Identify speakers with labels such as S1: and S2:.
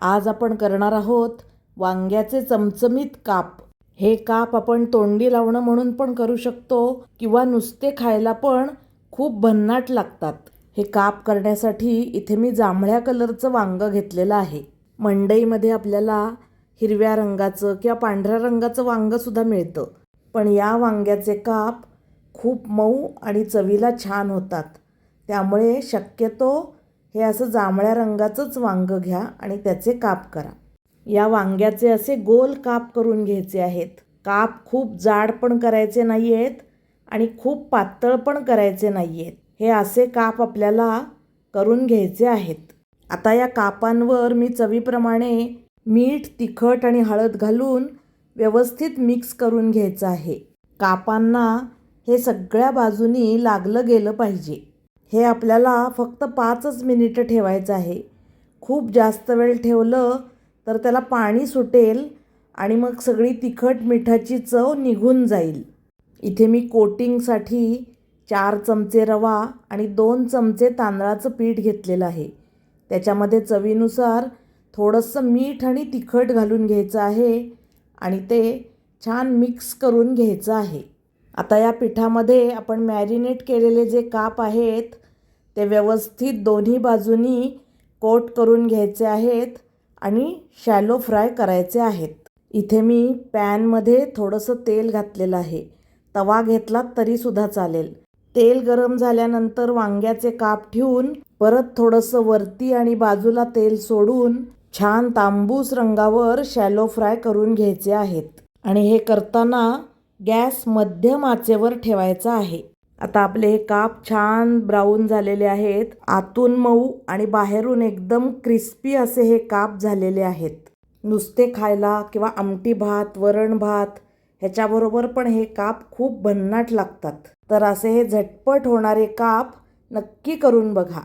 S1: आज आपण करणार आहोत वांग्याचे चमचमीत काप. हे काप आपण तोंडी लावणं म्हणून पण करू शकतो किंवा नुसते खायला पण खूप भन्नाट लागतात. हे काप करण्यासाठी इथे मी जांभळ्या कलरचं वांगं घेतलेलं आहे. मंडईमध्ये आपल्याला हिरव्या रंगाचं किंवा पांढऱ्या रंगाचं वांगंसुद्धा मिळतं. पण या वांग्याचे काप खूप मऊ आणि चवीला छान होतात. त्यामुळे शक्यतो हे असं जांभळ्या रंगाचंच वांगं घ्या आणि त्याचे काप करा. या वांग्याचे असे गोल काप करून घ्यायचे आहेत. काप खूप जाड पण करायचे नाही आहेत आणि खूप पातळ पण करायचे नाही आहेत. हे असे काप आपल्याला करून घ्यायचे आहेत. आता या कापांवर मी चवीप्रमाणे मीठ, तिखट आणि हळद घालून व्यवस्थित मिक्स करून घ्यायचं आहे. कापांना हे सगळ्या बाजूनी लागलं गेलं पाहिजे. हे आपल्याला फक्त 5 मिनिटं ठेवायचं आहे. खूप जास्त वेळ ठेवलं तर त्याला पाणी सुटेल आणि मग सगळी तिखट मिठाची चव निघून जाईल. इथे मी कोटिंगसाठी 4 चमचे रवा आणि 2 चमचे तांदळाचं पीठ घेतलेलं आहे. त्याच्यामध्ये चवीनुसार थोडंसं मीठ आणि तिखट घालून घ्यायचं आहे आणि ते छान मिक्स करून घ्यायचं आहे. आता या पिठामध्ये आपण मॅरिनेट केलेले जे काप आहेत ते व्यवस्थित दोन्ही बाजूनी कोट करून घ्यायचे आहेत आणि शॅलो फ्राय करायचे आहेत. इथे मी पॅनमध्ये थोडंसं तेल घातलेलं आहे. तवा घेतलात तरीसुद्धा चालेल. तेल गरम झाल्यानंतर वांग्याचे काप ठेवून परत थोडंसं वरती आणि बाजूला तेल सोडून छान तांबूस रंगावर शॅलो फ्राय करून घ्यायचे आहेत. आणि हे करताना गॅस मध्यम आचेवर ठेवायचा आहे. आता आपले हे काप छान ब्राऊन झालेले आहेत. आतून मऊ आणि बाहेरून एकदम क्रिस्पी असे हे काप झालेले आहेत. नुसते खायला किंवा आमटी भात, वरण भात ह्याच्याबरोबर पण हे काप खूप भन्नाट लागतात. तर असे हे झटपट होणारे काप नक्की करून बघा.